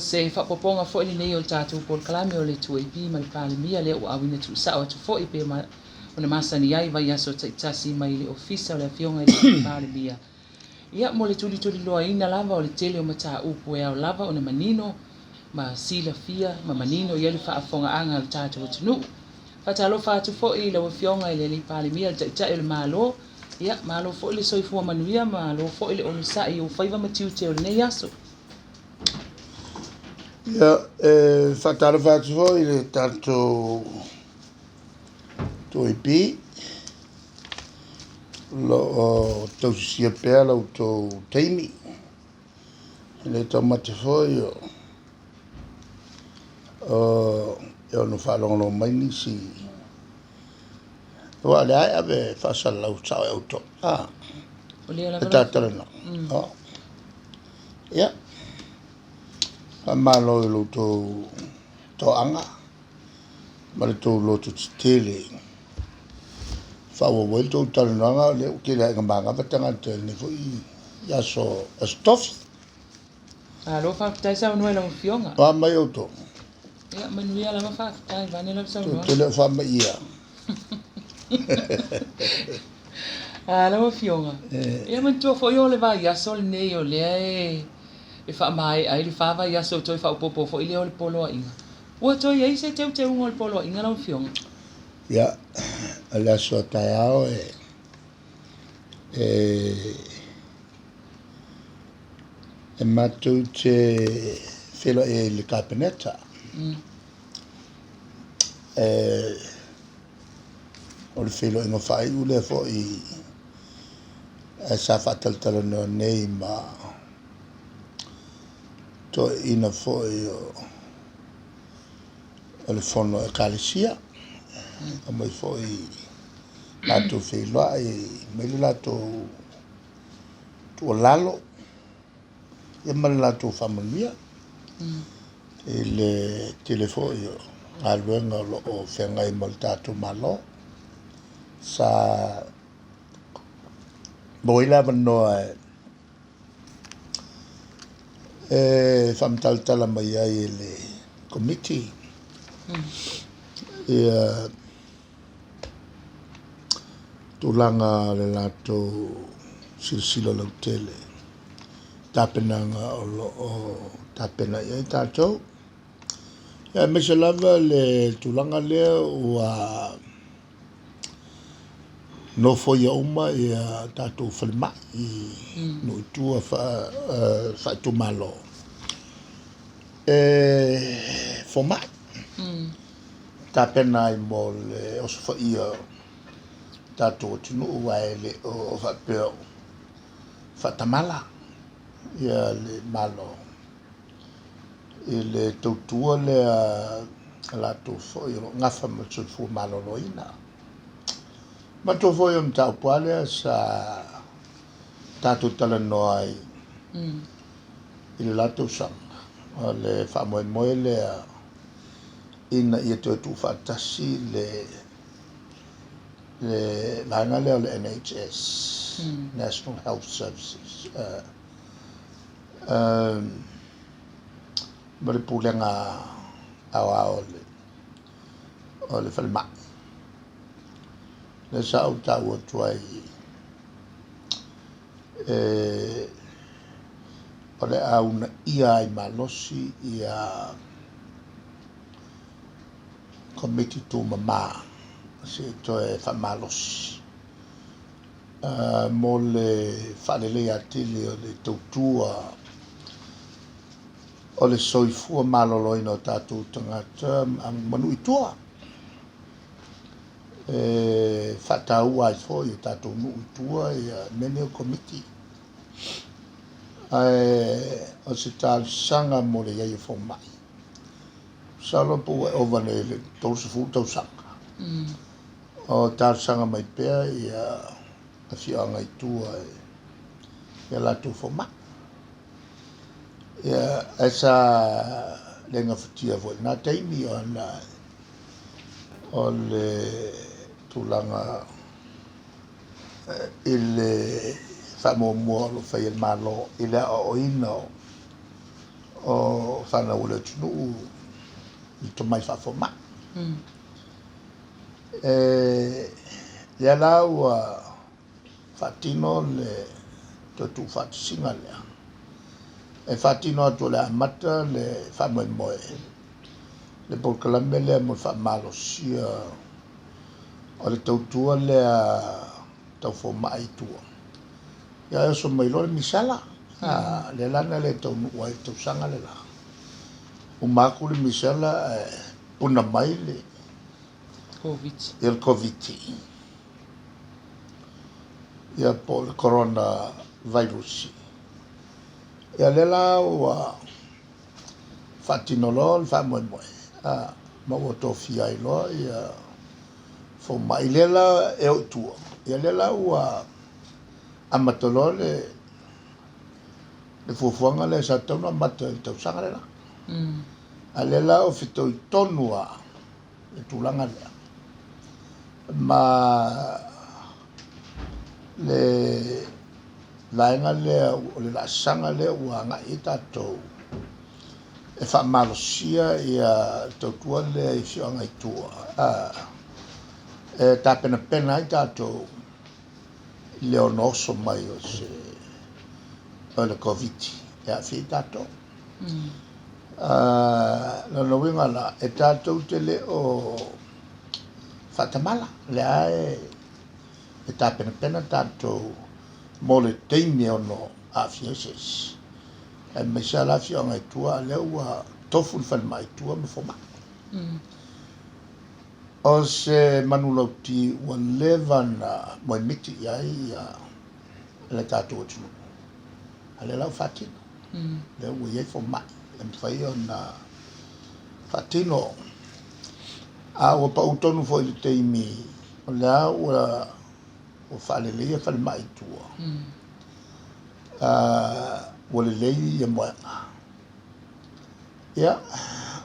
se whapoponga fo ili nei o tātou por kalame o le tuaipi mai pāle mia le o awina tu sa o tu fo i pe o na masani ai vai aso taitasi mai le ofisa o le fionga i le pāle mia. Ia mo le tuli loa ina lava o le tele o mata upu e au lava o na manino ma sila fia ma manino ia le whaafonga anga o tātou tunu. Whatalo whaatu fo i le fionga i le pāle mia le taitai o le malo. Ia malo fo i le soifua manuia malo fo i le onisa i o whaiva matiu te o le nei aso. Ia, whatalo whaatu fo i le tātou tuaipi. Lo o tausisia pea lau tau teimi. Le tau mate foi o no whalongo mai nisi. Wa le ai ave whasal lau tau e auto. E tātara na. Ia. Whamalo i lo tau anga. Ma le tau lo tu tele. Whaua wai tau talunanga le uke le ngambanga watanga te ni fo i yaso stof. Lo whaakutai sa unua lau fionga. Wa mai auto. Ia manuia lama whaakutai vane lau sa unua. Tele whama ia. Lau fionga. Ia mantua fo i o le vai yaso le nei o le e whaamai ai le whaava yaso toi whaupopo fo i le o le poloa inga. Ua toi ai se teu ungo le poloa inga lau fionga. Ia. La sua taiao e matu te whilo e le kapeneta. O le whilo ingo whai ule fo i sa whataltala no nei ma to ina fo i o le fono e kalisia. A mai fo i lato wheloa e mele lato tua lalo e mele lato whamanuia e le telefoi a luenga o whengai mo le tato malo sa boila manoa e whamtaltala mai ai le committee e tulanga le lato silsilo lau tele. Tapenanga o tapena ia i tātou. Ia mesa lava le tulanga lea ua no foi uma ia tātou whalima i no itua whaitumalo. Format. Tapena i mo le osofa ia tātou tunu uai le o whapeo whatamala ia le malo i le tautua le lato foi o ngafa ma tsufu malo loina ma to foi o mtau puale sa tātou tala noai i le lato sang o le whamoe moe le ina ia tu whatasi le vanga leo le NHS, National Health Services. Mare pulenga au o le whalima. Le sa au tau atuai o le au na ia i malosi ia committee to mama. Se to e whamalos. Mo le whalele atili o le tautua o le soifua maloloina o tātou tangata ang manu itua. Whatau ai fo i tātou nu itua i mene o committee. O se tāu sanga mo le iai fo mai. Salo po e ovane le tausifu tau sanga. O tārsanga mai pēr i a whianga i tua i a latu whoma. Ia esa lenga whatia voi. Nā teimi o le tūlanga i le whamomua lo whai el malo i le o ina o whana ule tunu I to mai whawhoma. Ia la ua whatino le totu whatisinga lea. E whatino atu le amata le whamoe moe. Le polkalame lea mo whamalosia o le tautua lea tau whoma ai tua. Ia e so mailo le misala. Le lana le tau nuua I tau sanga le la. Umaku le misala puna mai le il Covid. Ia po le corona virus. Ia le la ua whatinolo le whamoe moe. Ma ua tofia I loa ia fo mai le la e o tua. Ia le la ua amatolo le fuafuanga le sa tauna mata I tau sanga le la. A le la o fito I tonua le tulanga lea. Ma le laenga lea o le laasanga lea ua ngai tatou e whamalosia ia tautua lea I whioanga I tua. E tā pena pena I tatou leo noso mai o se o le Covid. Ia whi tatou. Lana winga la e tatou te le o whatamala. Lea e tā pena pena tatou mo le teimi o no a fieses. E me sa la whioanga I tua lea ua tofu le whanma I tua me foma. O se manulauti ua levana moe miti iai le tatou o tunu. A le lau whatino. Le ua iei foma. E mwhai o na whatino. A ua pautonu fo I le teimi. O lea ua whalelei e whalema I tua. Ua lelei e moenga. Ia,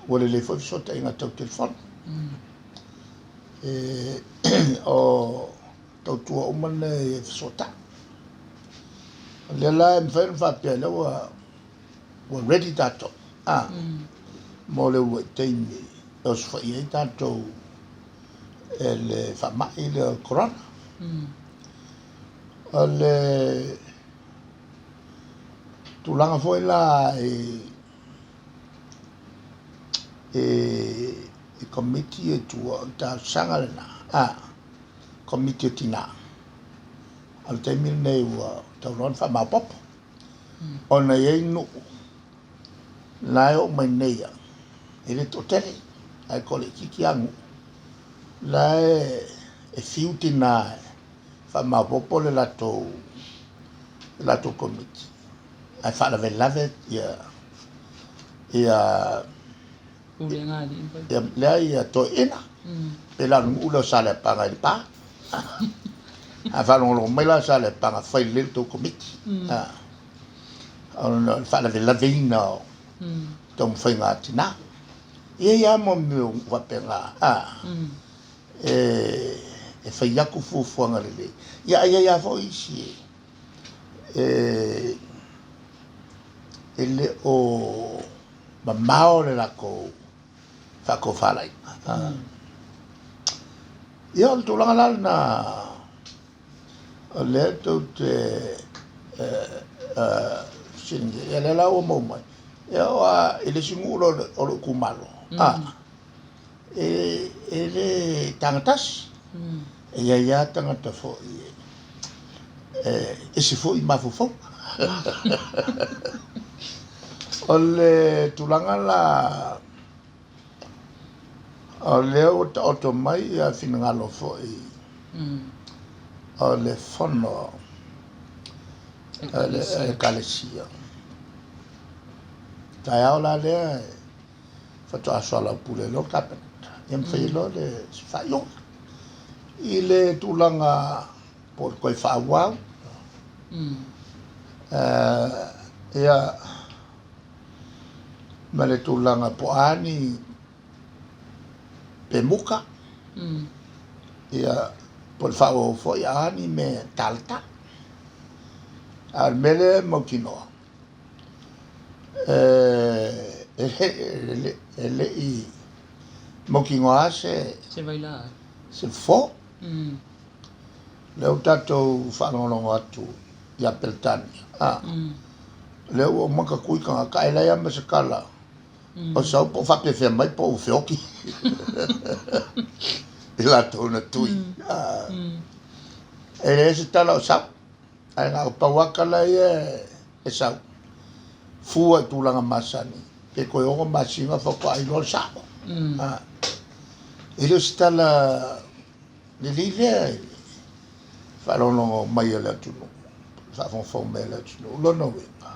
ua lelei fo fisota inga tau telefon. O tau tua umane e fisota. Le la e mwhai mwhapea le ua ready tato. Mo le ua teimi. E os whai e tato e le whamai le corona. O le tulanga foi la e committee e tua ta sanga le na. Committee tina. Al teimi nei ua tau non whama popo. O na iei nu. Lai o mai neia. E le totele. Ai kole kiki angu. Lai e fiu tina whama popo le lato committee. Ai whalave lave ia lea ia to ina. Pe la ula sale panga I pa. A whalongolo mai la sale panga whai le to committee. Whalave lave ina o tong whai ngā tina. Ia mo meu wapenga. E whai aku fufuanga lele. Ia fo isi. Ele o mamao le lako whako whalai. Ia o tūlanga lal na o le tau te singe. Ia le lau o mau mai. Ia o ele singuro o lo kumalo. Ele tangatas. Ia tangata fo ese fo I mafufo. O le tulanga la o le o mai ia finangalo fo o le fono le kalesia. Tai au la le fato asola pule lo kapet. Ia mwhai lo le whaiong. I le tulanga por koe whawau. Ia ma le tulanga poani pe muka. Ia por whao foi ani me talta. Al mele mo kinoa. ele I moki ngoa se vai lá. fo leo tatou whanongongo atu ia Peltania leo o maka kui kanga kaelai ama se kala o sau po whape whea mai po o whioki I latou na tui e le se tala o sau ai ngā o pauakala e sau fua I tūlanga masani ke koe ongo masinga whakwa I lor sao e leo se tala le lilea whalonongo mai ala tunu whawhonfo mai ala tunu lono wenga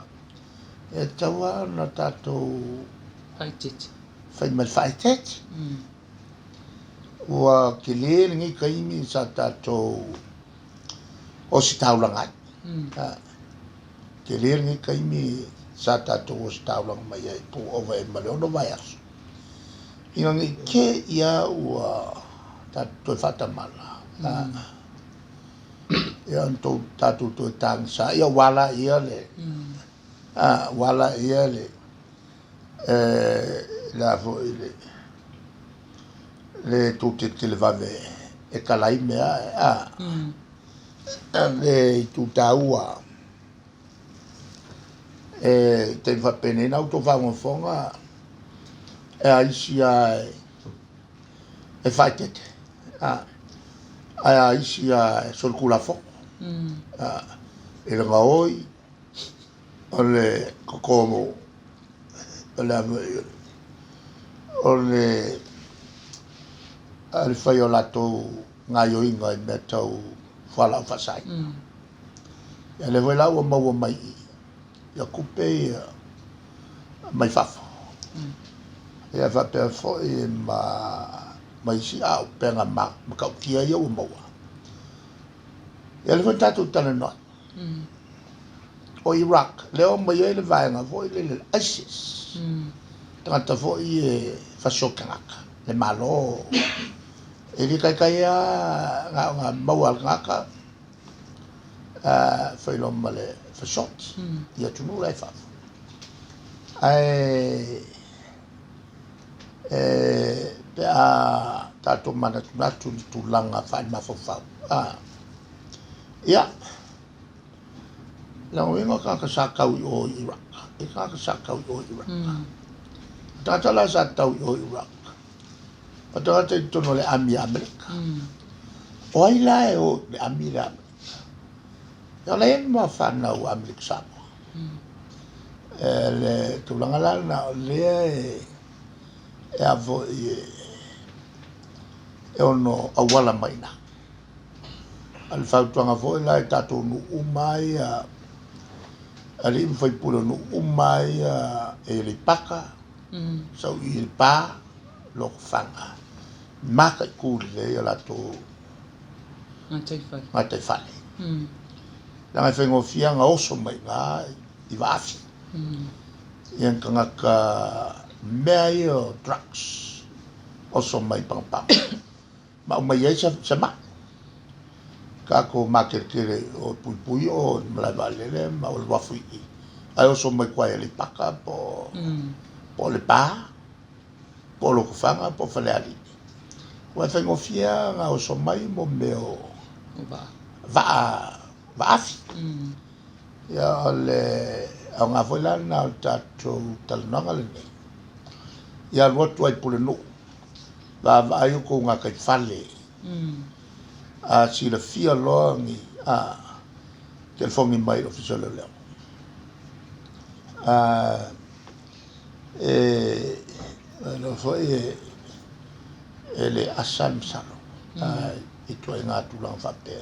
e taua na tātou Whaitete. whaimal whaitete ua ke le ngi kaimi sa tātou o si taulangai ke le ngi kaimi sa tātou o si taulangai mai ai po ova e maleono vai aso inga ngi ke ia ua tātou whatamala ia antou tātou toi tāngsa ia wala ia le wala ia le la fo le tutte te le vave e kalai mea le tu taua te fa penena auto fa fonga e aisia e faitete ai aisia sol kula fo e le ngaoi ole kokomo ole al fai o lato ngaio inga I mea tau whala o whasai. Ia le wai lau o maua mai ia kupe ia mai whafo. Ia whapea fo I mai si au penga ma kau kia ia o maua. Ia le wai tātou tana noi. O Iraq, leo mai ia le vaenga fo I le ISIS. Tangata fo I whasokangaka. Le malo e li kai kai nga maua ngaka foi lo male for shot ia tunu lai fa ai pe a tato mana tu langa fa ma fo fa ia la winga ka sakau o Iraq e ka sakau o Iraq tata la sa tau o Iraq Ata te tono le ami Amerika. O ai lai o le ami le Amerika. Ia le ma whana o Amerika Samoa. Le tulanga lana o le e avo e ono awala maina. Al whautuanga vo e lai tato nu umai ali fai pula nu umai e le paka. Sau I le pa lok whanga. Maka I kūri le ia lato Ngatai whale. Langai whaingo whianga oso mai ngā I waafi. Ian ka ngaka mea ia o drugs oso mai pangpang. Ma o mai ei sa ma. Ka ko makere o pui o malai valele ma o le wafu I. Ai oso mai kwai le paka po le pa po lo kufanga po fale ali. Wa whaingo fia ngā oso mai mo meo vaafi. Ia le au ngā whailana o tātou talananga le nei. Ia rotu ai pule no. Vai o ko ngā kai whale. Si le fia loa ngi ke le whongi mai o fisole leo. Lo foi ele asam salo I toi ngā tūlang whapea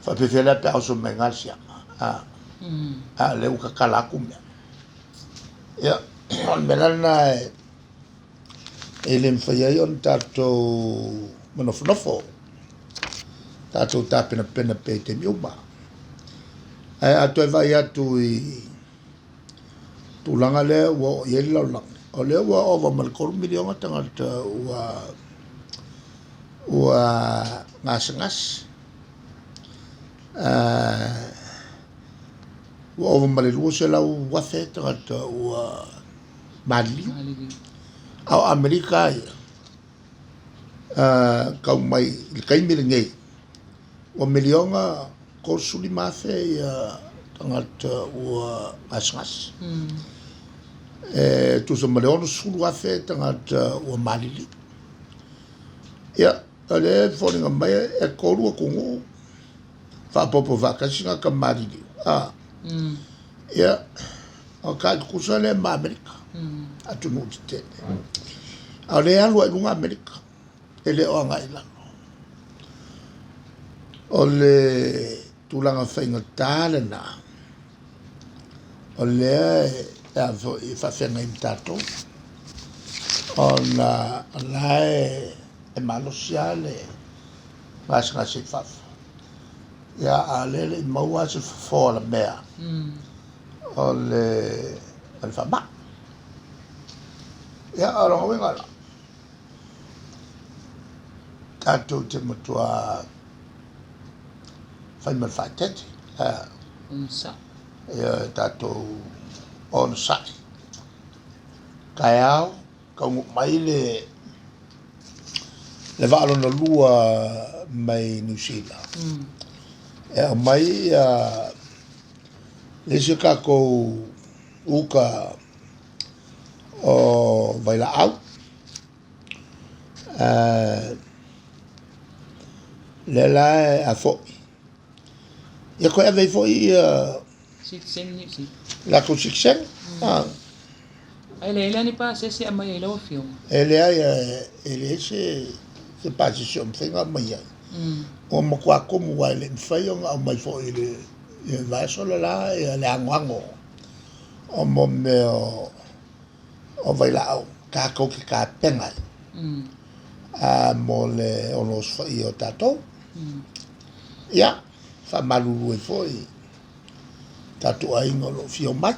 whapewhela pe au so me ngā siama leu ka kalaku mea ia on melana ele mwhaiai on tātou manofnofo tātou tāpena pena pe te miuma a toi vai atu I tūlanga lea ua o ieri laulangi o leo ua ova malikoru milionga tangata ua ngasa ua ova ma le lua se lau wafe tagata ua maliliu ao Amerika ia kau mai le kaimi le ngei ua milionga kosuli mafe ia tagata ua gasgasi tusa ma le ono sulu afe tagata ua maliliu ia a le foliga mai e kolu a kugu faapopo faakasiga ka maliliu ia o kaikukusa le ma Amerika atunuu tetele a le alu ai luga Amerika e le o agai lalo o le tulaga faigatā lenā o lea e afoi faafegai ma tatou ona la e malosia le gasgasi fafa ia a le maua se fofo la mea o le faamaʻi ia o logauiga la tatou te matua fai ma le faatete ia tatou ona saʻi kaeao kaugu mai le vaalona lua mai New Zealand e o mai lesi kakou uka o vailaʻau le la e a foʻi ia koe avei foʻi ia lakou sikisega ai le lani pa se a mai lo fio e lea ia e lē se pasisio mafaiga mai ai o makuakomu uai le mafai o ga'au mai foʻi le vaesololā ia le agoago o mo me o vailaʻau kakou ke kapega ai mo le oloso faʻi o tatou ia faamalulu ai foʻi tatuaiga o loo fio mai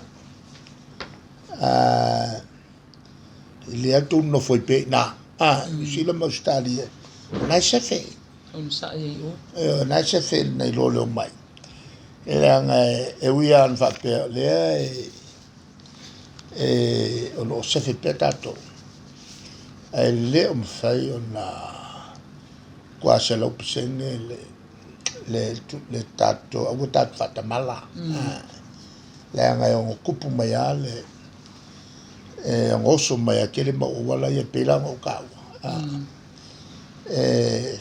i lea tounofo i peina sila ma Australia nai sefe nai sefe lenai lo leo mai e leaga e uia ana faapea lea o loo sefe pea tatou ae lē o mafai ona kuaselau pesene le tatou aua tatou faatamala leaga e ogo kupu mai a le e agoso mai akele mauauala ia peilaga o kaua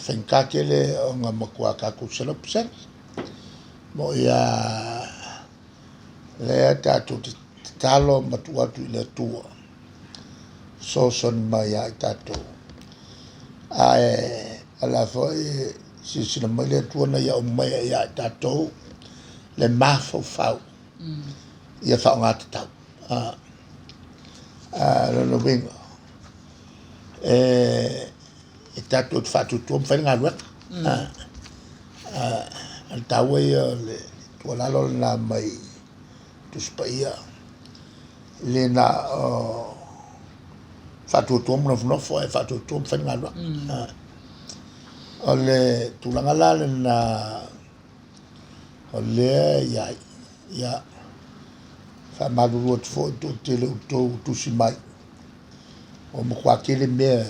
faigakele oga makua kakou selau pesene mo ia lea tatou tatalo matuu atu i le atua sosoni mai ai tatou ae ala foʻi sisina mai le atua na ia o mai ai ai tatou le mafaufau ia faaaogā tatau lona uiga e tatou te faatutua ma faigaluega ana taua ia le tualalo lana mai tusipaia lena faatuatua ma nofonofo e faatuatua ma faigaluega o le tulaga la lena o lea iai ia faamalulu atu foʻi toʻatele outou tusi mai o makuakele mea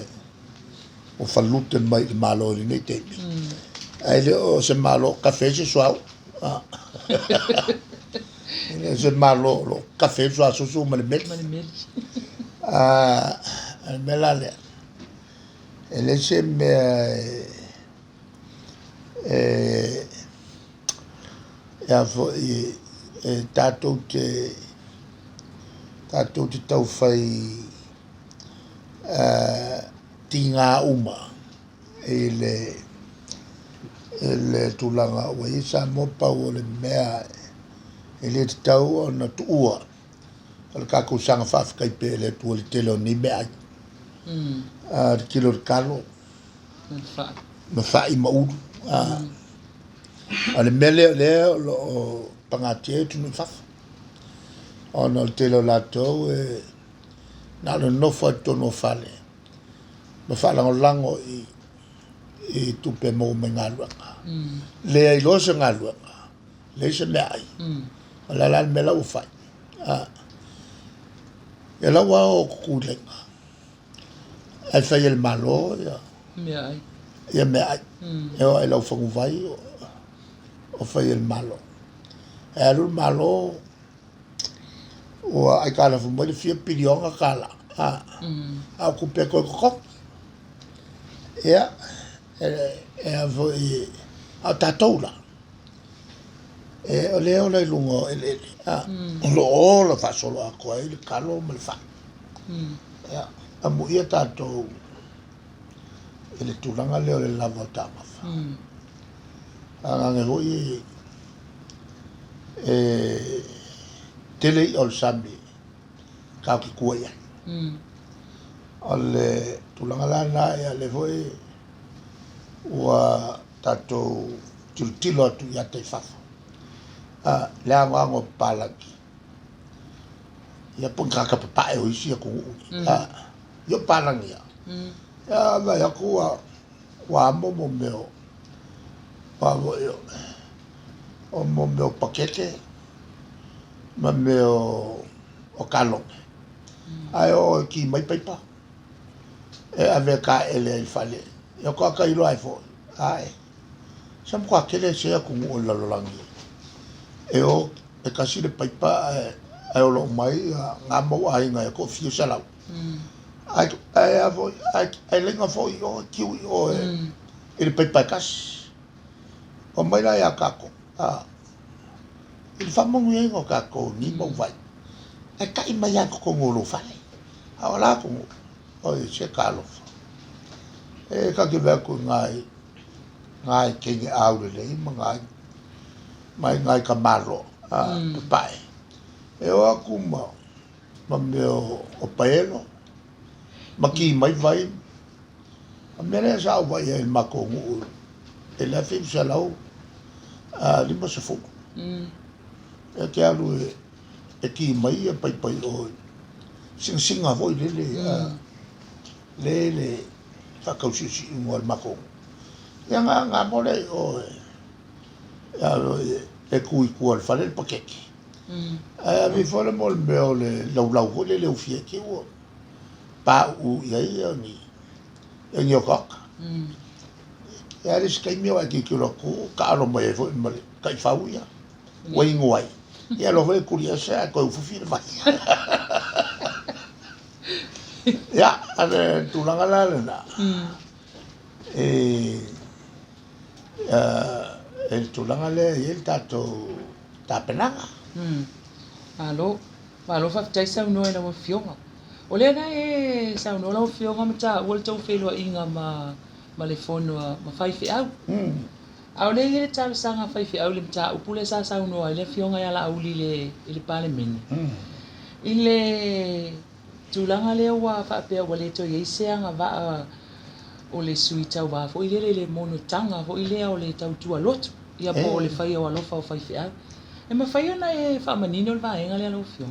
o falute mai le malo i lenei taimi ai le o se malo kafe se soau se malo lo kafe soa susu ma le meli a mela lea e le se mea ia foʻi tatou te taufai tigā uma i le tulaga ua ia sa mo pau o le mea e lē tatau ona tuʻua o le kakausaga faafekai pe le atua le tele o ni mea ai le kilo le kalo ma faʻi ma ulu a le mele lea o loo pagatia e tunui fafa ona o le tele o latou e na o le nofo ai tonu o fale ma faalagolago i tupe mou mai galuega lea iloa se galuega lei se mea ai la la me la ufai ya la wa o kulenga ai fai el malo Mea ai. ya me ai eu ai la fangu vai o fai el malo e lu malo o ai kala fu mo le fia pilionga kala a ku pe ko ko ya e a vo a tatoula e o le lungo ele lo lo fa solo a ko il calo me fa ya a mu ia tato ele tulanga le la volta ma fa a nge ho tele ol sambi ka ki kuya ole tulanga la na ya le voi wa tato tilo tu ya te fa le ngo palaki ya pun ka pa e o isi ko yo palangi ya va ya ku wa mo meo pa yo o mo meo pakete ma meo o kalo ai o ki mai paipa e ave ka ele il fale yo ko ka ilo ai fo ai sam ko akele se ku o la langi e o e kasi le paipa ai o lo mai nga mo ai nga ko fio sala ai avo ai lenga fo yo ki o il paipa kas o mai la ya kako il fa mo ngi ngo kako ni mo vai e ka i mai ko ngolo fale ala ko o se kalo e ka ki ve ko ngai ke ni au le ngai mai ka malo pai e o aku ma meo o paelo ma ki mai vai a mene sa vai e makongu e la fi sa lau li mo se fu e ke alu e ki mai e pai o singa voi le fa kausi si mo al makongu ya nga mo le o ya e kui al fale el pakeke mi fole mo meo le lau le ufie ki o pa u ia ni o kaka ya ris kai mi wa ki lo ko ka lo mai fo mal kai fa u ya wai ngoi ya lo ve kuria sa ko fu fi vai ya ane tu la na el tulanga le el tato tapenanga alo fa tai sa no ina mo fionga o le na e sa no la fionga ma ta o le tau felo inga ma le fono ma fai fi au au le ile ta sanga fai fi au le ta o pule sa no le fionga ya la uli le pale min ile tulanga le wa fa pe o le to ye seanga va o le suita wa fo ile le mono tanga fo ile o le tau tua lot ia po le fai o alofa o fai fia e ma fai ona e fa manino le va enga le alo fio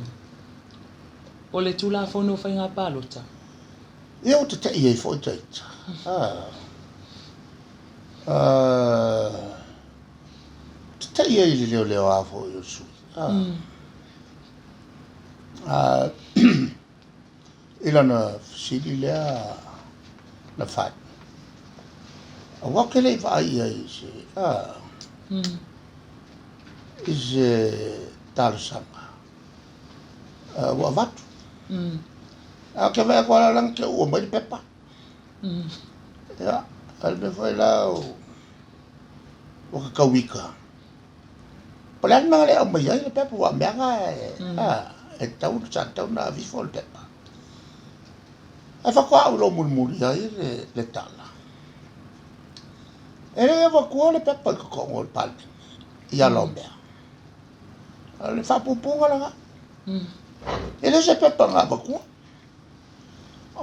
o le tula fo no fai nga palota ia o te e fo te te e le a fo yo su ila na sili le la fat a wakele vai ai se is tarsanga wa vat a ke va kwa lang ke o mai pepa ya al me foi la o ka kawika plan ma le o mai ai pepa wa me nga e tau sa tau na vi fol pepa a fa kwa lo mulmuli ai le tala ele va kwa le pepa ko ngol pal ia lombe le fa pupunga la ele se pepa nga va kwa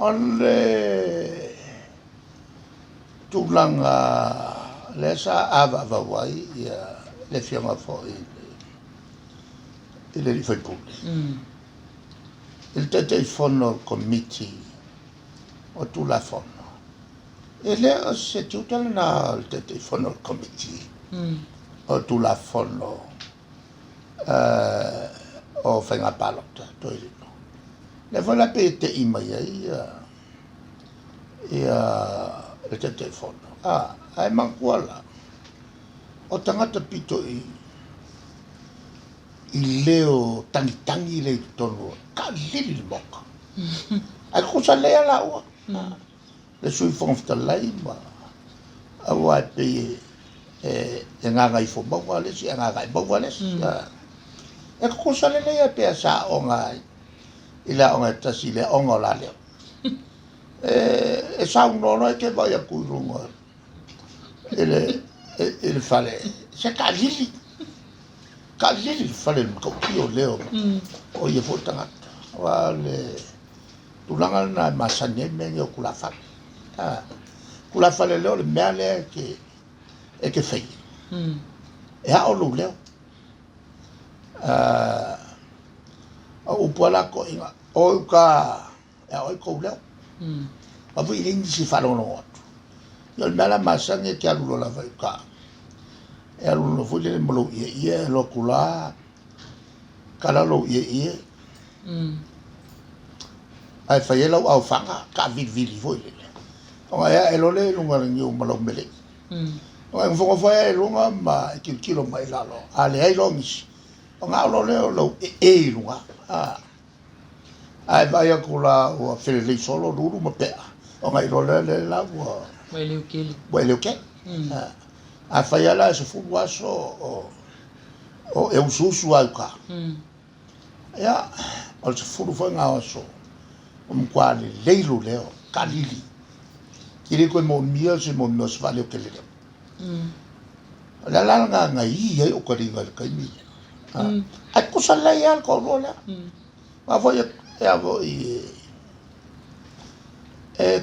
on tulanga le sa ava va vai ia le fianga fo ele li fai pule il tete fono committee o tu la fono ele se tutel na il tete fono committee o tu la fono o whainga pālota, toi no. Le whala pe te ima ia te telefono. Ai mangkuala. O tangata pito I leo tangi le tonu. Ka lili moka. Ai kusa lea la ua. Le sui fonfta lai ma. Awa pe e nganga I fo maua le si nganga I maua le si. E kusa le lea pe sa onga ila onga tasi le onga la leo. E sa unono ke vai a kuirunga. Ele fale se ka lili fale ko kio leo. O ye fotanga. Wale tulanga na masane menyo kula fale. Kula fale leo le mele ke fei. E ha o lo leo. O puala ko inga o ka o ko leo. Ma voi ringi si fanno atu. Io il mela massange che alulo la vai ka. E alulo fu le molo ie lo kula. Kala lo ie. Ai fai lo au fanga ka vili foi le. O e lo le lunga ngi o malo mele. O e fongo foi lunga ma kilo mai la lo. Ale ai lo mis. O nga lo le lo e lunga. Ai vai a kula o fele le solo lulu ma pe. O ngai lo le la ua. Wai leo ke. A fai ala se fu waso o e ususu au ka. Ya, o se fu foi nga waso. O mkwale leilo leo kalili. Kiri ko mo mia se mo nos vale o ke le. La nga ngai e o ka ringa ka mi. A kusa la ya ko lo la. Ma foi e avo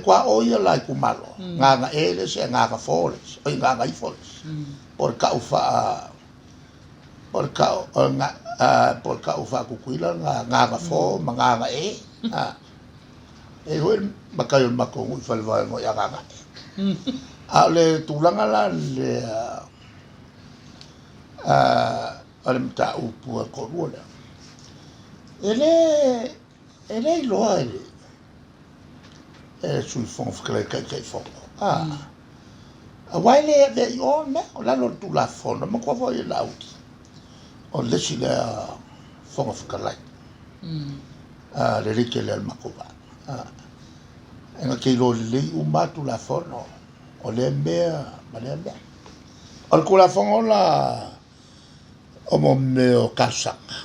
qua oia lai ku malo nga ele se nga foles o nga I foles por ka ufa por ka ufa ku kuila nga fo nga e hoel makayo makongu falva mo ya nga ale tulanga la le ale mta upu ko rola ele lo sui fonf kai fonf. A waile e o me o la no tu la fono ma ko foi la uti. O le si la fonf kalai. Le rike le makova. En ke lo le u ma tu la fono. O le me ma le me. O ko la fono la o mo me o kasanga.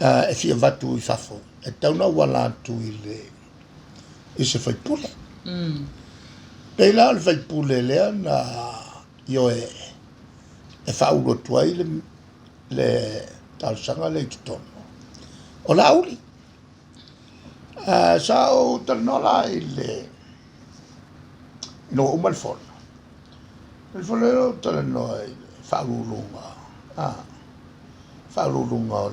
E fi vatu I fafo. E tau na wala tu I se fai pule. Pei la le fai pule lea na io e whaulo tuai le tausanga le tutono. O la uri. Sa o tarnola no umal fono. Il fono tarno whaululunga. Whaululunga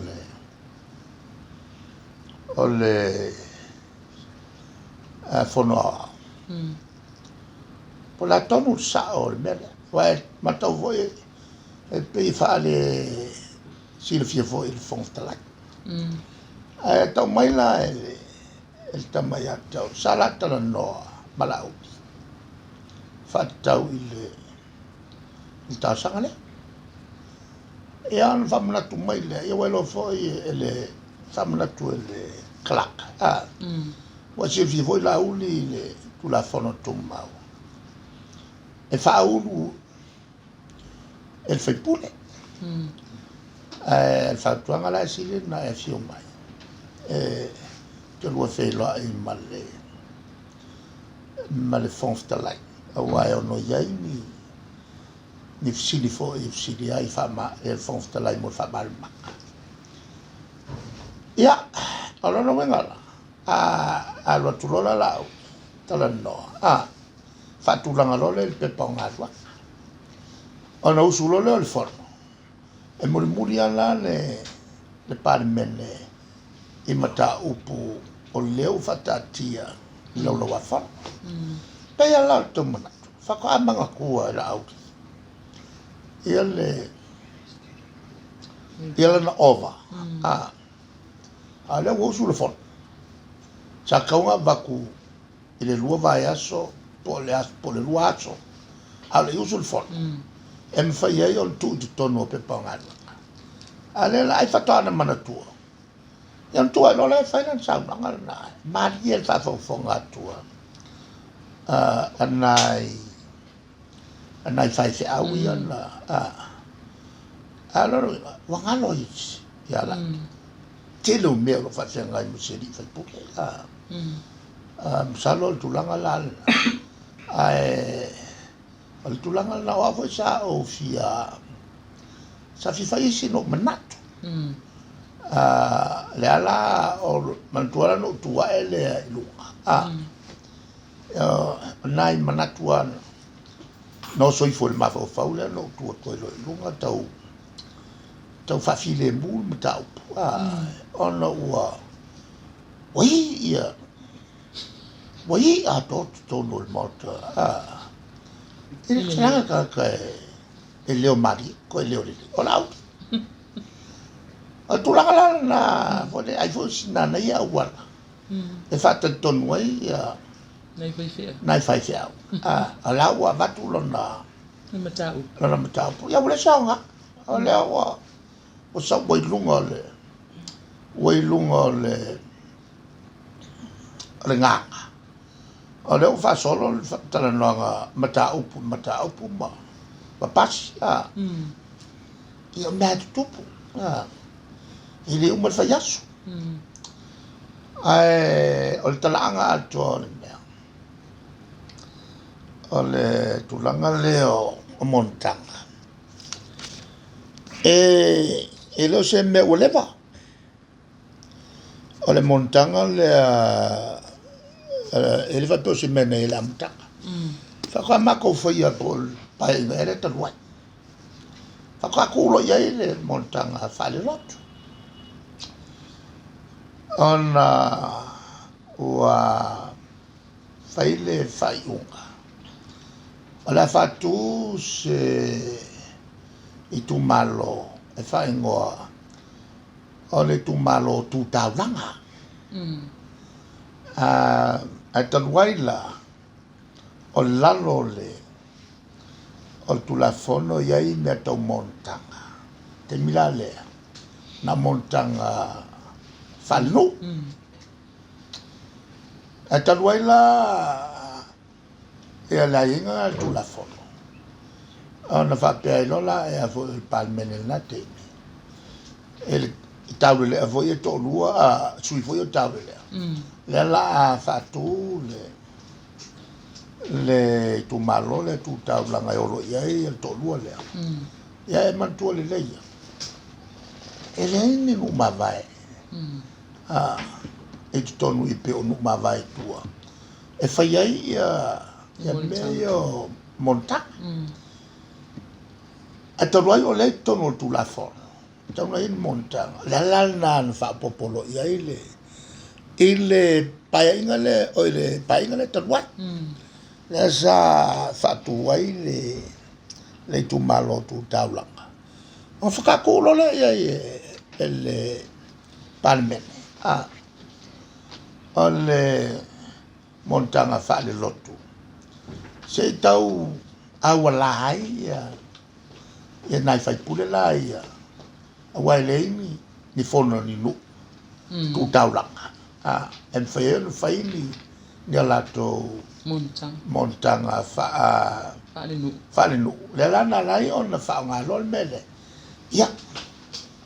o le fono. Po la tonu sa o le mele. Wai matau voi e pei fale si le fia voi il fonf talak. Tau mai la el tamai atau. Sala tala noa malau. Fatau il tausanga le. E an whamanatu mai le. E welo foi ele whamanatu ele klak. Wa se fi voi la uli le tu la fono tumau. E fa ulu el fai pule. El fa tuanga la sile na e fio mai. Ke lua fe lo ai male fonf talai. Awa e ono yai ni fsili fo e fsili ai fa ma el fonf talai mo fa mal ma. Ya, alo no wengala. A lo tulola la tala no fatulanga lole il peponga wa ona usulole il forno e muri ala le parmene I mata upu o leo fatatia lo wa fa pe ala tomana fa ka manga kua la au ele ia na ova a le wo su le fon sa kaunga vaku ile lua vai aso po le lua aso a le usul fon e me fai ai on tu di tono pe pangalo a le la ai fatana manatua yang tua lo le fai nan sa ngal na ma dia fa fo tua anai fai se au ia na allora wangalo ya la telo me lo fa se ngai mo se di fa puke salo tulanga la ai al tulanga la wa fo sa o fia sa fi fa isi no manatu le ala o mantuala no tua ele lunga nai manatuan no soi fo ma fo faula no tua ko lo lunga tau fa file mul mtau ono wa wai a to no mota il tsanga ka e leo mari ko leo le ola a tu la na fo de ai fo sina na ia wa e fatta ton wai nai fai fia a la wa batu lona matau ya bole sanga ole wa o sa wai lunga le nga ole o fa solo fatta na matau ma pas ia me tupu ili umar fayasu ai o le talaanga atu o le mea o le tulanga leo o montanga e leo se me uleva o le montanga le ele fa to se mene ele montanga fa ka mako foi a pol pa ele talwai fa ka kulo ia ele montanga fa le lot ona wa faile faiunga ala fatu se itu malo e fai ngoa ole tu malo tu taulanga a tanwaila o lalo le o tu la fono yai me to montanga te milale na montanga fallu a tanwaila e la inga tu la fono ona fa pe lola e a fo il palmene na te el tavole a foi to lua a sui foi tavole le la fa tu le tu malo le tu tavla nga oro ia e to lua le ia e man tu le le e le ni no ma vai e tu tonu i pe o no ma vai tua e fai ai ia meio monta a toloi o le tono tu la fono tona in montanga la nan fa popolo ia ile painga le o ile painga le toloi le sa fa tu ai le tu malo tu taulanga o fa ko lo le ia ele palmene ole montanga fa le lotu se tau awalai ia nai fai pule la ia awai leini ni fono ni nu tu taulanga en fai ni ala to montanga fa le nu le lana lai ona fa nga lol mele ia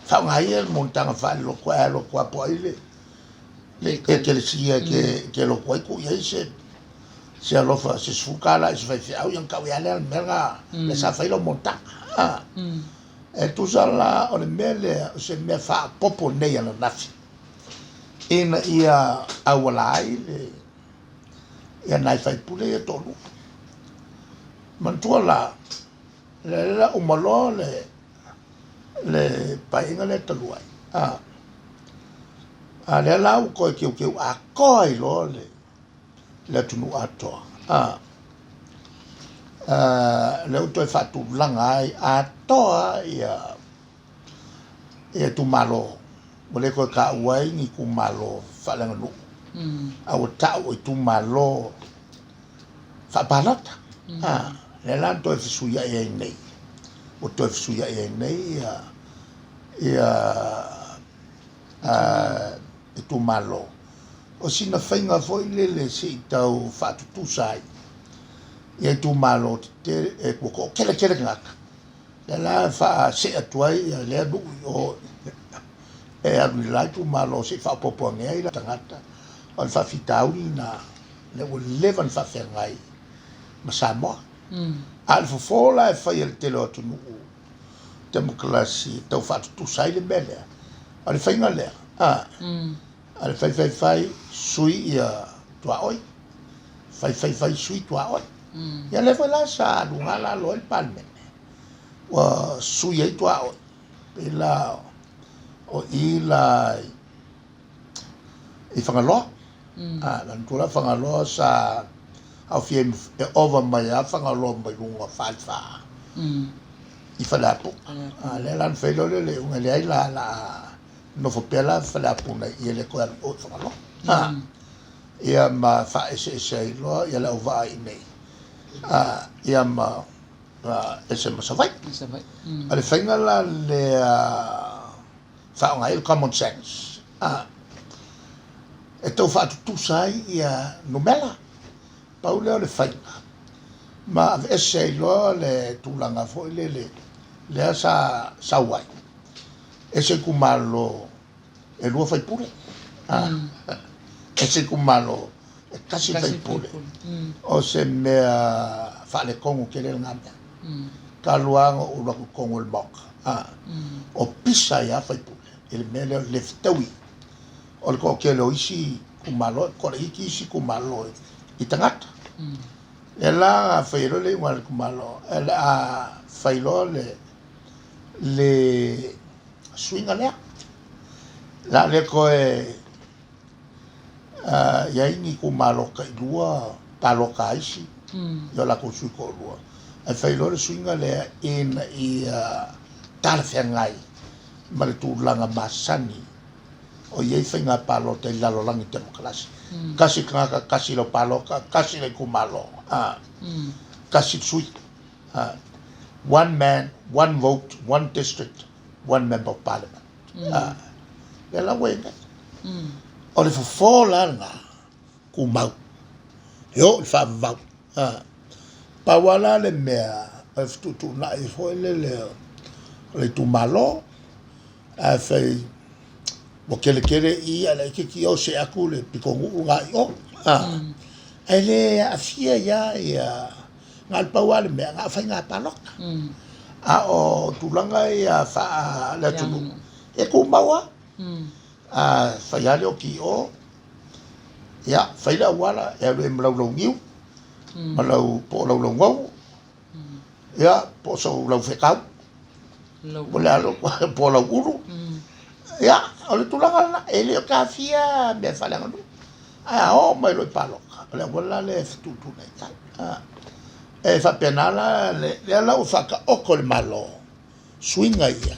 fa nga ia montanga fa lo kwa po ile le ke le sia ke lo kwa ku ia se alofa se sfukala se fai au yang kau ia le mega le sa fai lo montanga e tu sala o le mele se me fa popo nei ana nafi ina ia awalai le ia nai fai pule e tonu mantua la umalo le painga le taluai le lau koe kiu a koi lo le tunu atoa le uto e fatu langa ai a toa ia e tu malo mo le ko ka wai ni ku malo fa la no au ta o tu malo fa palata le la to su ya e nei o to su ya e nei e tu malo o sina fainga foi le si tau fa tu sai e tu malo te e ko kele ngaka la fa se atuai le du o e a la tu malo se fa popo ngai la tangata o fa fitauri na le o levan fa fergai ma sa mo al fo fola e fa il telo tu nu democracy tau fa tu sai le bele al fa ngale al fa sui ia tua oi fa sui tua oi ya le fa la sa lu ngala lo el palme wa sui ai tua oi pela o ila i fangalo lan tula fangalo sa au fiem e over mai a fangalo mai lunga falfa i falapo le lan felo le unga le ai la no fo pela falapo na i le ko o fangalo ia ma fa ese lo ia la va i nei ia ma ese ma sa vai ale fangala le fa ngai common sense e tau fa tu sai ia numela paule le fa ma ese lo le tulanga fo le sa wai ese kumalo e lo fa pure ese kumalo e kasi fa pure o se me fa le kongo ke le ngamba kaluanga o lo kongo le mok o pisa ya fa pure il mele le ftawi o ko ke lo isi kumalo ko iki isi kumalo i tangata ela failo le wal kumalo ela failo le swinga la le ko ya ini kumalo ka lua palo ka isi yo la ko su ko lua e failo le swinga le in i tal fengai male tu langa masani o ye fenga palo te lalo langi te klasi kasi kanga kasi lo palo kasi le kumalo kasi sui one man one vote one district one member of parliament la wenga o le fola nga kumau yo fa va pa wala le mea tu na i fo le tu malo a fai mo kele i ala ke ki o se akule piko nga o ele afia ya ngal pawal me nga fa nga palok o tulanga ya fa la tu e ku mawa fa ya le ki o ya fa la wala e le mlau ngiu malau po lo ngau ya po so lo fe kau bola lo po lo uru ya ole tulanga na ele ka fia be fa la ngau o mai lo palo le bola le tu na e fa penala le la o fa ka o kol malo swinga ia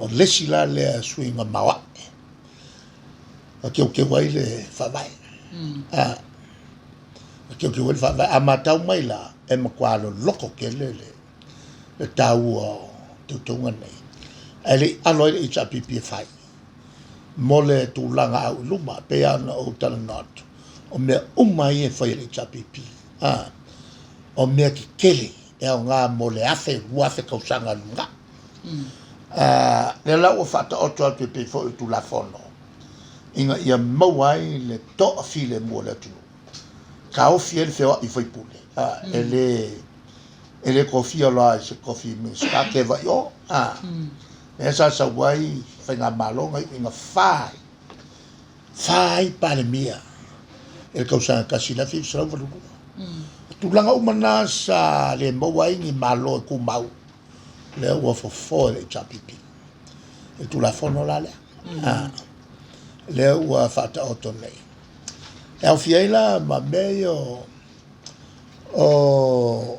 o le sila le swinga mawa o ke wai le fa vai ke wai fa vai amata mai la e makwalo loko ke le tau o tutunga nei ele aloi i chapipi fai mole tulanga au luma pe ana o talanat o me umai e fai le chapipi o me ki kele e o ngā mole afe uafe kausanga lunga le la o fata o chapipi fo tu la fono inga ia mawai le to afile mo le tu ka o fiel feo i fai pule ele kofia la se kofi me ska ke va yo esa sa wai fai ngā malonga inga fai pale mia el kausanga kasi la fi sa valu tulanga umana sa le mawai ni malo ku mau le o fo le chapipi e tu la fono la le o fata otonei e au fiela ma meio o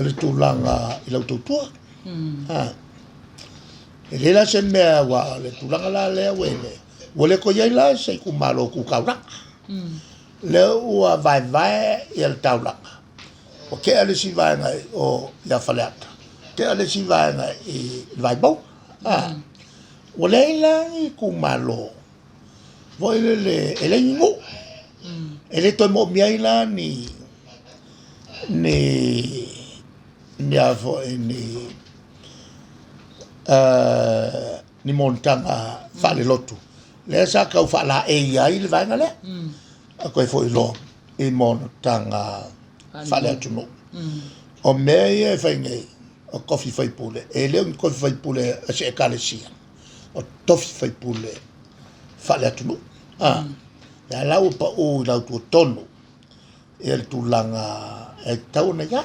le tulanga i lau tutua le la se mea wa le tulanga la le wele wole ko yai la se ku malo ku kaura le ua vai il taula o ke ale si vai ngai o ya falata ke ale si vai ngai i vai bo wole la ku malo voile le ele ngo ele to mo miai la ni avo ni montanga fale lotu le sa ka fa la e ai le vai ngale a koe fo ilo i montanga fale atuno o me e fai ngai o kofi fai pule e le un kofi fai pule a se kalesia o tofi fai pule fale atuno ya lau pa o lau tu tonu e tulanga e tau na ya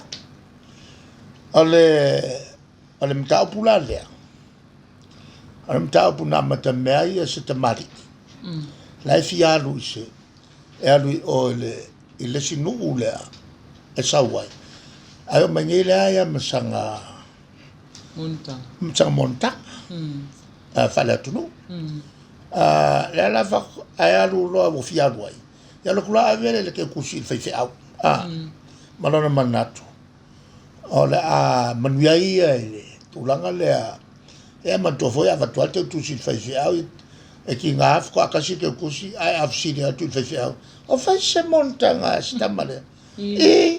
ale mtau pula lea ale mtau puna mata mea ia se te mari lai fi alu se e alu o le sinu lea e sawai ayo mangile aya masanga monta fale atunu le la fa aya alu lo o fi alu ai ya lo kula avele le ke kusi fe au malona manatu ole a manuai ele tulanga le e mantofo ya vatwa te tu si fai au e ki ngaf ko akasi ke kusi ai afsi dia tu fai au o fai se montanga sta male e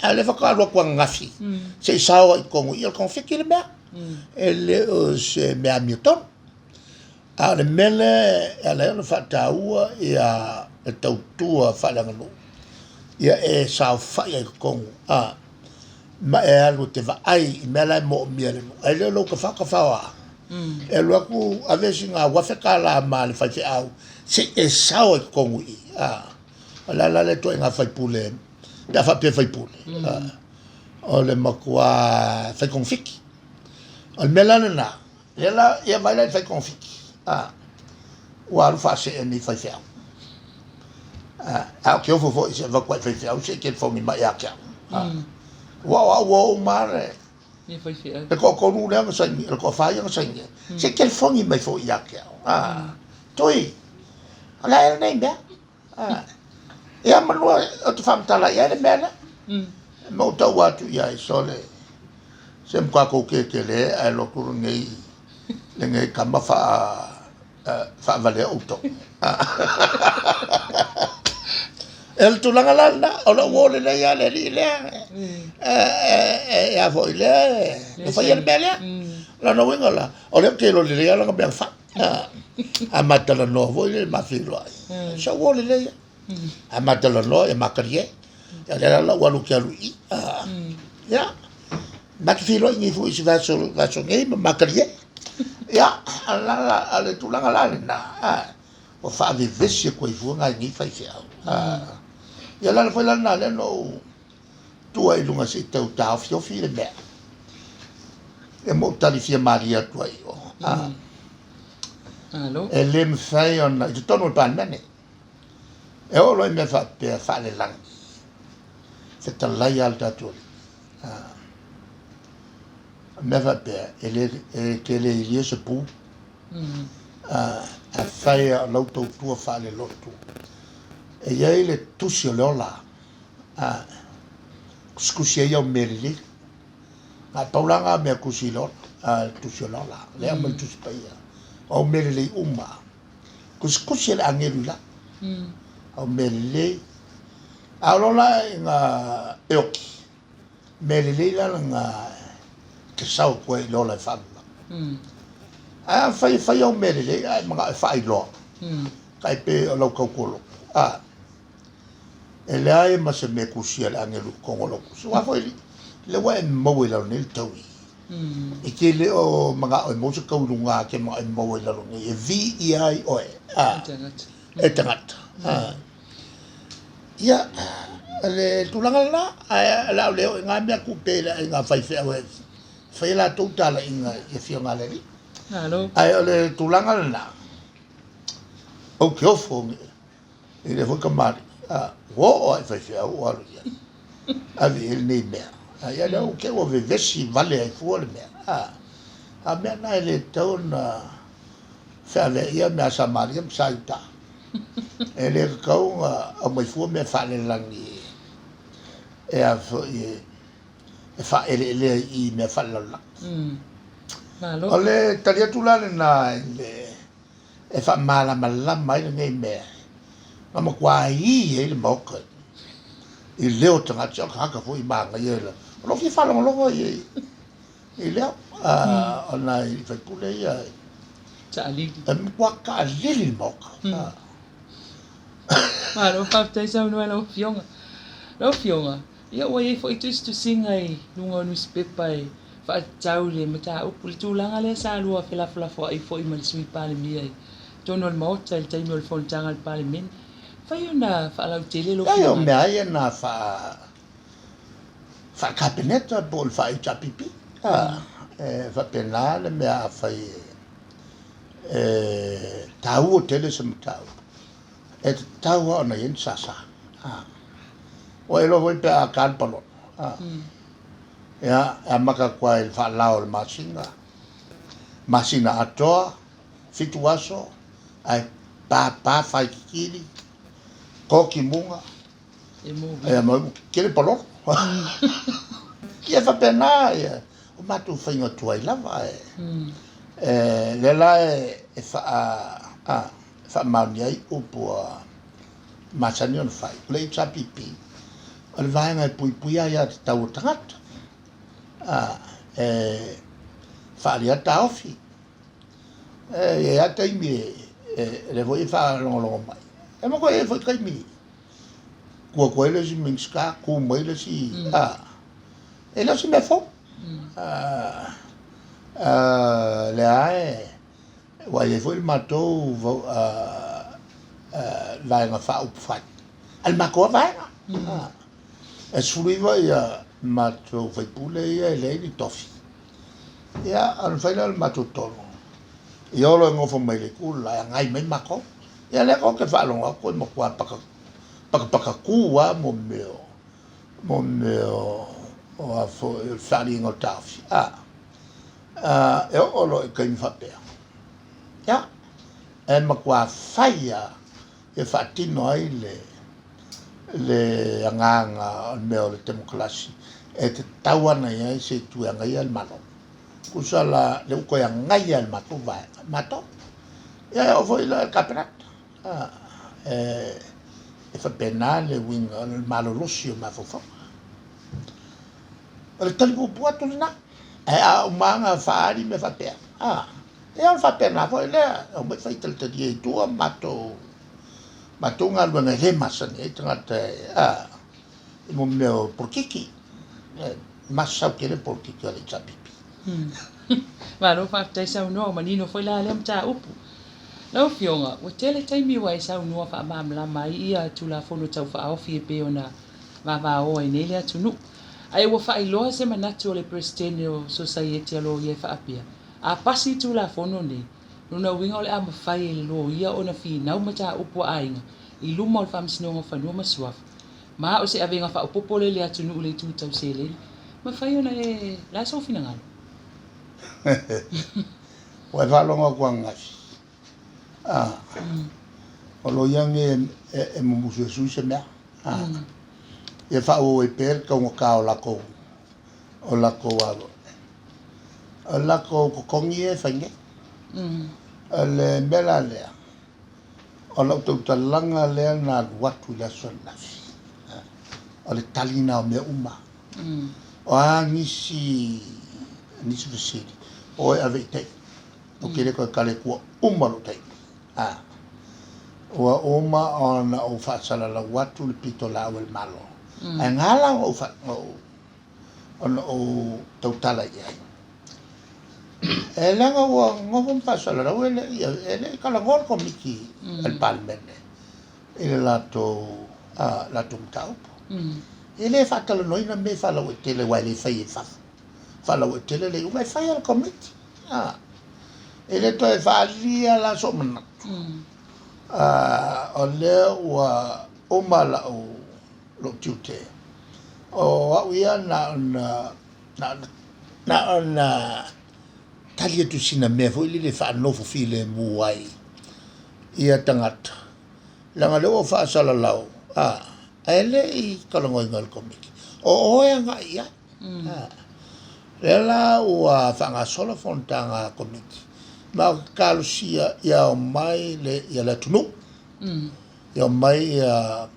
ale fa ka lo kwa ngafi se sao ko il kon fi ki le ba ele se me amiton a le mele ale no fa taua ia e tautua fa la no ia e sao fa ia ko ma e alu te va ai mela mo miele no ele lo ka fa e lo ku avesi nga wa fe kala mal fa te au se e sao ko i la le to nga fa pule da fa pe fa pule o le makua fa confik al mela na ela ia mai la fa confik wa lu fa se ni fa te au que eu vou se va qua fe au se que fo mi ma ya ka wow mare ni foi fiel e ko nu le sa ni ko fa ya sa ni se que fo mi mai fo ya ka toi ala era nem be e a manu o te fam tala ya le mena mo ta wa tu ya sole se mka ko ke le a lo ku ngai le ngai ka ma fa vale auto el tulanga lana o lo wole le ya le ya foi le no foi el bele la no venga la o le que lo le ya la ben fa a matala no voi ma filo ai so wole le ya a matala no e makrie ya le la walu ke lu ya ma filo ni fu si va so ngai makrie ya la le tulanga lana o fa vivesse ko i fu ngai ni fa ia ya la foi la na le no tu ai lunga se tau ta fio le me e mo tali fia maria tu ai allo e le me fai on i tono pan mene e o lo me fa pe fa le lang se ta la ya alta tu me va pe e le che le ie se pu a fai l'auto tu fa le lotu e ia le tusi o leola skusi ia o merili a paulanga me kusi lo tusi o leola le am tusi pa ia o merili uma kuskusi le angelu la o merili a lola nga eoki merili la nga ke sau ko lola fa a fai o merili a mga fai lo kai pe o lo kokolo e le ai ma se me kusia le angelu kongolo kusi wa foi le wa mo we la nel tawi e ke le o manga o mo se ka ulunga ke ma mo we la ni e vi i ai o e tangat ya le tulanga la le nga me ku pe la nga fai fe wa fai la tota la inga e fi nga le allo ai le tulanga la o ke o fo ele foi camar wo o fai o alu ya ali ele nem me ya não que o viver se vale aí fora me a mea nai le tau na whea ia mea Samaria msaita. E le kakau a mai fua mea whale langi e a e whaele ele i mea whale langi. O le talia tulale na le e wha malama i le ngei mea. Mama kua i e le mauka. I leo tangati o haka fo i manga i e la. Lo ki whala ngolongo i e. I leo. O na i whaipule i a. Ta alili. E mkua ka alili mauka. Ma lo whaftai sau nua lau fionga. Lau fionga. Ia ua i fo i tu singa i lunga newspaper i wha tau le mata upu le tūlanga le sa lua whilafilafo ai fo i mali sui pale mia i. Tono le maota le taimi o le whontanga le pale mene. Whai una whaalau tele lo fionga. Ia o mea ia na wha kabineta po le wha i tapipi. Wha pena le mea whai tau o tele sa matau. E te tau o na yen sasa. O e lo voi pe a kalpalon. Ia, e maka kua il whalao le masinga. Masina atoa, fitu aso, ai pā whai kikiri, koki munga. E mo kere palon. Kia whapena ia. O matu whainga tua i lava e. Le la e wha mauni ai upua masani on whai. Le i tapipi. O le vaenga e pui ai te tau tangata. Whaari ata ofi. E ata imi le voi e wha longo mai. E moko e voi kaimi. Kua koe le si mingska, kua mai le si. E le si me fo. Le ae. Wa e voi matou vaenga wha upu whai. Al makoa vaenga. E suriwa ia matou whaipule ia e lei ni tofi. Ia anu whaila le matou tono. Ia olo e ngofo mai le kula, ia ngai mai mako. Ia le ko ke whalonga koe mo kua paka kua mo meo. Mo meo o a fo whari ingo tafi. E olo e kaimi whapea. Ia, e makua whaia e whatino ai le anganga meo le demokrasi e te tawana ia se tuanga ia le malo kusala le uko ia ngai ia le mato vai mato ia o foi la caperat e fa penale winga le malo losio ma fofo le talibu puato na e a umanga fari me fa pe e on fa pena foi le o me fai tel te dia tu matunga luanga he masani e tangata e mo meo porkiki masau kere porkiki ale tapipi Ma lo whaftai sau noa manino foi la lem ta upu. Lau fionga, o tele taimi wai sau noa wha mamla mai ia tu la fono tau wha aofi e pe ona vava oa i nele atunu. Ai ua wha iloa se manatu o le presidente o society alo ia wha apia. A pasi tu la fono ne. Nuna winga o le ama whai e le lo ia ona fi nau mata upu ainga. I luma o le whamsinonga whanua masuafu. Ma o se avenga wha upopole le atunu le tu tau se le. Ma whai ona e la so fina ngalo. Wai whalonga kua ngasi. O lo yangi e mumusu e sui se mea. E whao e per ka unga ka o lako. O lako alo. O lako kokongi e whainge. O le mela lea. O lau tau talanga lea na watu la son nafi. O le talina o mea uma. O a nisi vasiri. O e ave tei. O kere koe kare kua umaro tei. Ua oma o na o whaasala la watu le pito la o el malo. Ai ngala o na o tautala i ai. E langa ua ngofum whaasala la o ele kala ngor ko miki el palmene. Ele lato mtaupo. Ele whaatala noina me whalau e tele wai le whai e whafu. Whalau e tele le umai whai al komiti. Ele to e whaalia la so manatu. O lea ua omala o lo tiute. O au ia na talia tu sina mea fo ili le whanofo file muai ia tangata langa leo whaasala lau ele I kalangoi ngal komiki o oea nga ia lela ua whangasola fontanga komiki ma kalusia ia o mai le ia le tunu ia mai ia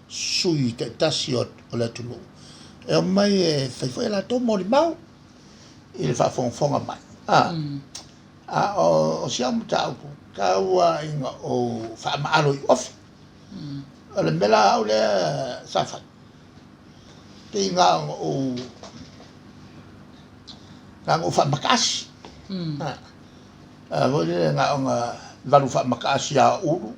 sui te tasi o le tunu ia mai e whaifo la to mori mau I le whafonga mai o siamu taupu ka ua inga o whaamaaro I ofi o le mela au le safai te inga o nga whaamakasi Vole nga nga valu whamakasi a uru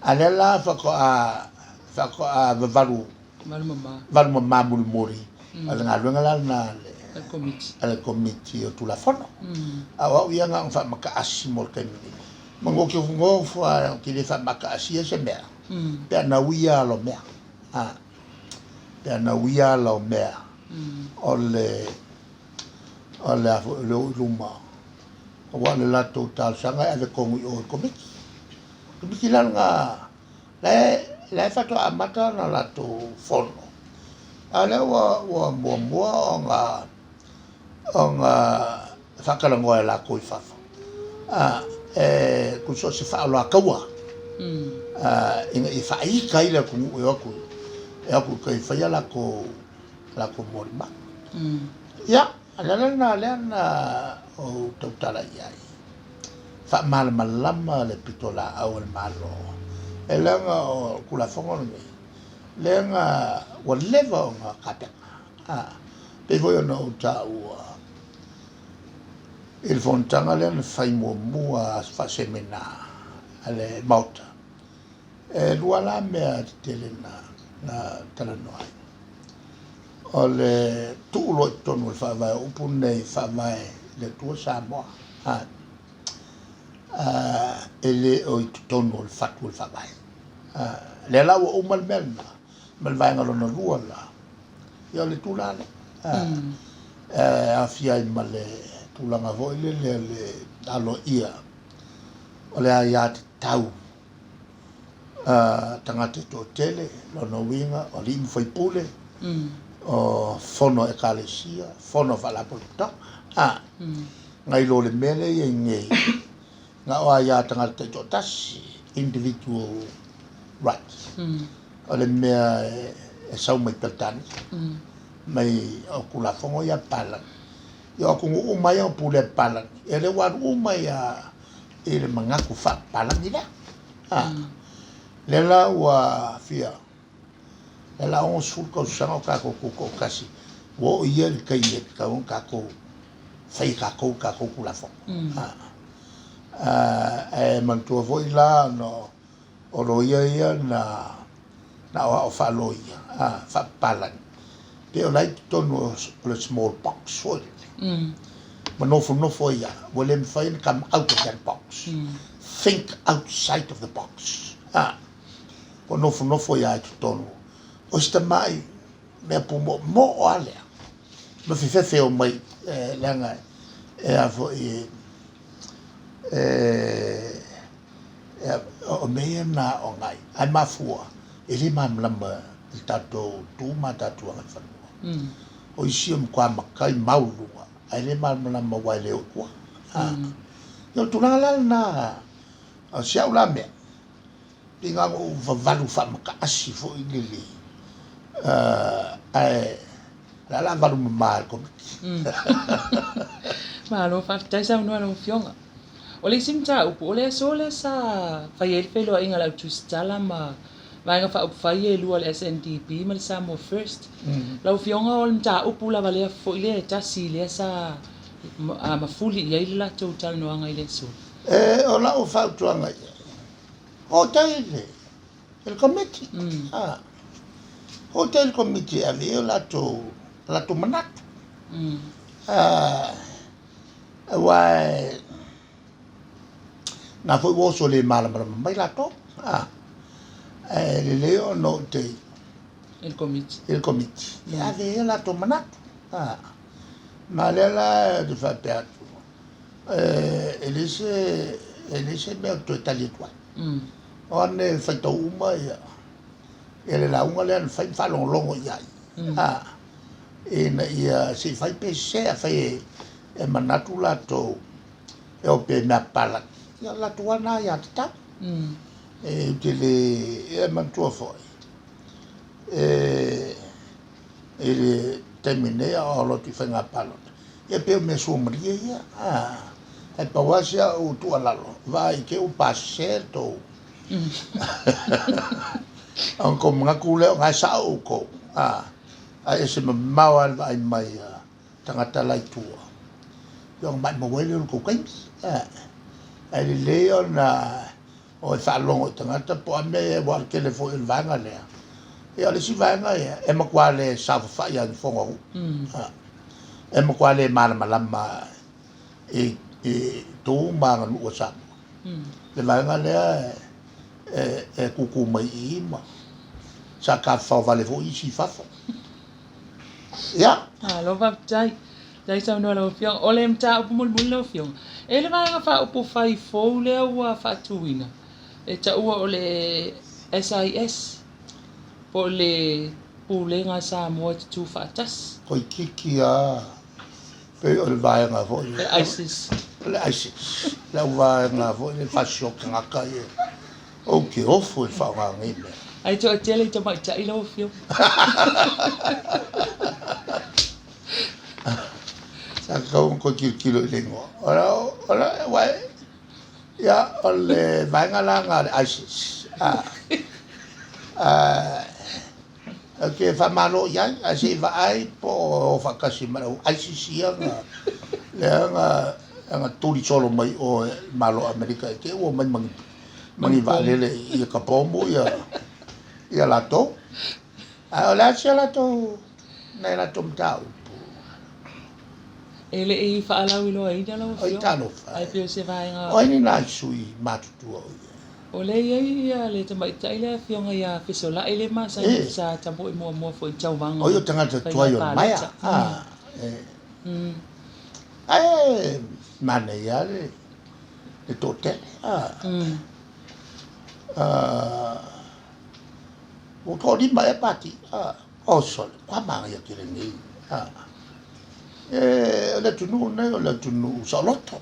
alela whako a valu mama muli mori ale ngā luenga la na le komiti o tula whono a wau ia nga whamakasi mor kaimini mango ki ngofua ki le whamakasi e se mea pia na uia lo mea pia na uia lo mea o le luma o wane lato tal sanga e le kongu I o komiki komiki lan nga le fato amata na lato fono ale wa mua o nga whakalango e la koi fafa kuso se whaalo a kaua inga I whaika I le kungu e aku kai whaia lako morima ia Alena o tautala iai. Fa malama le pitola au el malo. Elenga o kula fongo ni. Lenga o leva o nga kapeka. Pe voyo no ta ua. Il fontanga len fai mua fa semena ale mauta. Luala mea telena na talanoai. Ole tuulo tonu le whawai upune whawai le tua Samoa ele o tonu le whatu le whawai le lau o umal melna mal vai ngalona lua la ia le tulale a fiai ma le tulanga voi le alo ia ole a ia te tau tangate to tele lona winga o limu whaipule o fono ekalesia fono valapolta ngai lo le mele ye ngei nga o ya tanga te tasi individual rights o le mea e sau mai peltani mai o kula fongo ya pala yo ku o mai o pule pala e le wa o mai ya e le mangaku fa pala ni la le la wa fia ela on sul ko sanga ka ko kasi wo ia le kai ka on ka ko fai ka ko kula fo man to voi la no o lo ia na o fa lo ia fa palan pe o like to no le small box foi no foi ia wo le fai come out of that box think outside of the box ko no foi ia to no o sta mai me pu mo ale me fe o mai langa a fo o me na o ngai ai mafua ele mam lamba il tato tu mata tu ngai fa o isi mo kwa makai maulua ai le mam lamba wa le ko yo tu la na a sia ula me tinga o valu fa maka asi fo ile la valu mal kom malo fa taisa no fionga ole simta ole sole sa fai felo inga la tu stala ma vai fa fai lu al SNDP mal samo first la fionga ol mta upula vale fo ile tasi le sa ma fuli ia la total no anga ile so ola o fa tu anga o taile el committee hotel committee avea la to manat wai na foi wo so le mala mai la to le leo no te il committee avea la to manat Malela de fa perto. Elise me to tali toi. On ne fa to uma ya. Ele la unga le fa fa longo ya. Na ia si fa pe se fa e manatu la to e o pe na pala. Ya la tua na ya ta. Tele e mantua foi. Ele terminei a aula que foi na pala. E pe me somria ya. E pa wasia o tu alalo. Vai que o passeto. Anko mga kule nga sa ko. Ai se mawal ai mai tangata lai tua. Yung mai mo wele ko kai. Ai leo na o fa longo tangata po ame wa ke le fo il vanga le. E ale si vanga e ma kwale sa fa ya fongo. E ma kwale malama e to manga no sa. Le vanga le e kuku mai ima. Sa ka fa vale fo isi fa. Ya. Lo va chai. Dai sa no lo fiong. Ole mta upu mul lo fiong. Ele va nga fa upu fai fo le wa fa tuina. E ta ua ole SIS. Po le pule nga sa mo tu fa tas. Koi kiki a pe ole vai nga fo. ISIS. Le ISIS. La vai nga fo le fa shok nga ka ye. Okay, ofo fa nga ngime. Ai to tele to mai chai lo fiong. Kau ko kilo lengo. Ora wai. Ya ole vai nga la nga ISIS. Okay, fa malo ya, asi va ai po fa kasi malo ISIS ya nga. Le nga tuli solo mai o malo Amerika ke o mai mangi vale i kapomo ya lato. Ola sia lato. Na lato mtau. Ele e fa ala wilo ai dalo Ai tano. Ai pio se vai nga. Oi ni na sui matutu. Ole ia le te mai tai le fionga ia fisola ele ma sa tambo mo fo chau wanga. Oi tanga te tuai o mai. Ai mane ya le tote. O to di mai pati. O sol. Kwa ma ya kile ni. Le tunu salotto.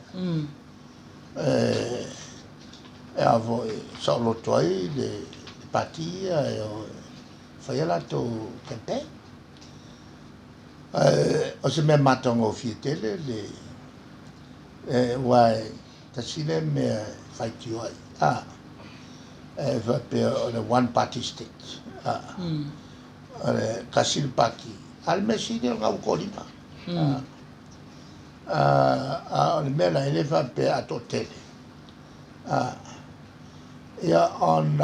E avo salotto ai le patia e fai lato tempe. O se me matongo fietele le wai tasile me fai tio ai. Va per le one party state. Kasil paki. Al mesine ngau kolima. Le mela ele va pe a totele. Ja on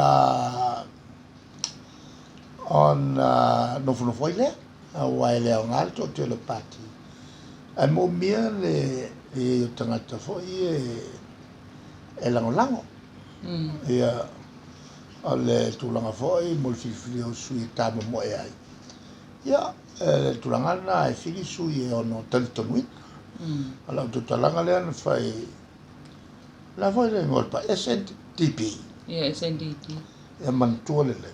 no foi le. Wai le ngalto te le pati. A mo mia le tangata foi e lango. Ja ale tulanga foi mo filfilio sui tamo mo ai. Ja tulanga na e fili sui ono tantonwit. Ala tutalanga le fai la foi le ngolpa SNDP. Yeah, SNDP. E mantuole le.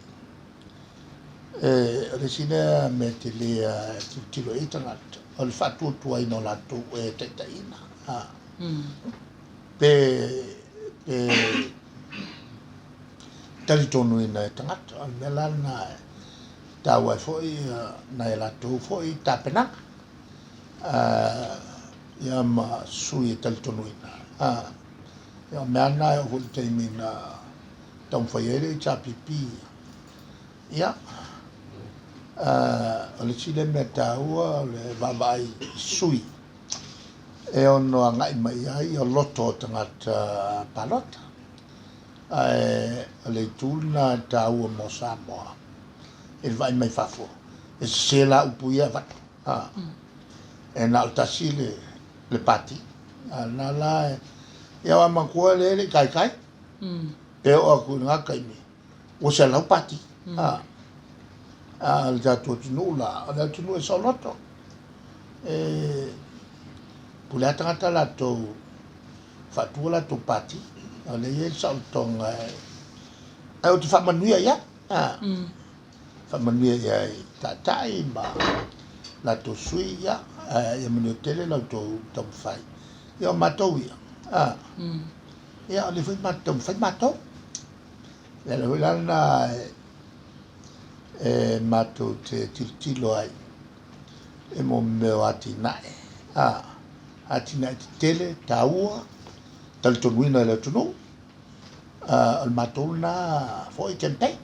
Resina metele tilo itangat. Al fatu tuai no la tu e tetaina. Pe talitonu ina tangat al melana tawa foi na la tu foi tapena. Ya ma sui talitonu ina. Ya mana o voltemina tam faiere chapipi. Ya. Le chile metaua le vavai sui. E ono ngai mai ai o loto tangata palota. Le tuna tau mo Samoa. E vai mai fafo. E se la upuia va. E na altasile le pati. Na la ia wa makua le kai. Pe o aku nga kai mi. O se la pati. Al da tu nula, al tu no soloto. pula tangata latou faatua latou pati o le ia sautoga ai o te faamanuia ia faamanuia ia i taʻitaʻi ma latou sui ia ia mani o tele lautou taumafai ia o matou ia ia o le foi taumafai matou ia le hoi lana e matou te tilotilo ai e mo meo atinaʻe atinaʻe tetele taua talitonuina i le atunuu o le matou na foʻi campaign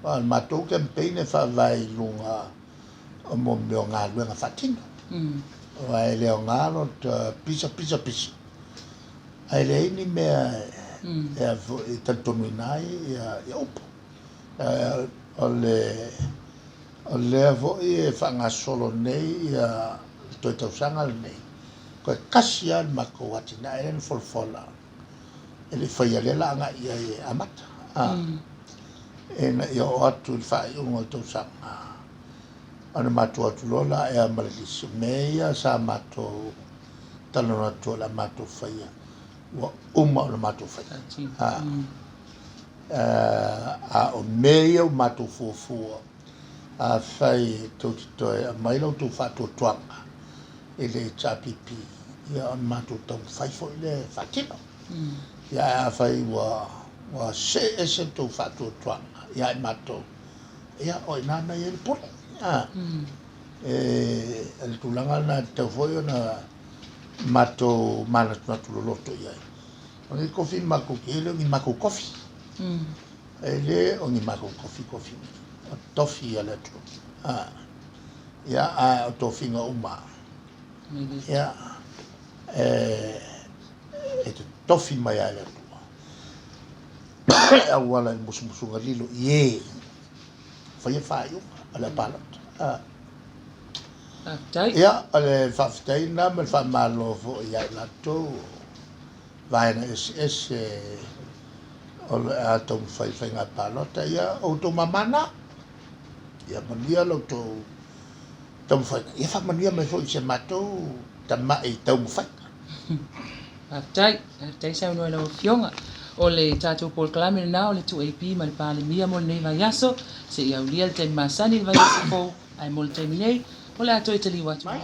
o le matou campaign e faavailuga o mo meo galuega faatino ai le aogā lo pisa ai leai ni mea ea foʻi talitonuina ai ia upu o lea foʻi e faagasolo nei ia toe tausaga lenei koe kasi a le makou atinaʻe lena folafola e le faia lea laagaʻi ai e amata ena ia o atu i le faaiʻuga o le tausaga ona matou atu loa la ea ma le lisi me ia sa matou talanoa atu o le a matou faia ua uma o le matou faia a o me ia o matou fuafua a fai tautitoe a mai lautou faatuatuaga i le tapipi ia ona matou taumafai foʻi le faatino ia a fai ua se ese tou faatuatuaga ia e matou ia o inā nai e le pule e le tulaga na tau foʻi ona matou manatunatu loloto ia o gi kofi makuki le o gi makou kofi e lē o gi makou kofi o tofi ia le atu ia a o tofiga uma ia e te tofi mai ai le atua aua la i musumusuga lilo i faia faaiʻuga a le apalata ia o le faafetaina ma le faamālo foʻi ai latou vaena ese o le a taumafaiga apalota ia outou mamana ia manuia lautou taumafaiga ia faamanuia mai foʻi se matou tamaʻi taumafaiga tai saunoa lau fionga o le tatou polokalame lenā o le tuaip ma le palemia mo lenei vaiaso seʻi aulia le taimasani le vaiaso fou ae mo le taimi nei o le ato e taliu atu mai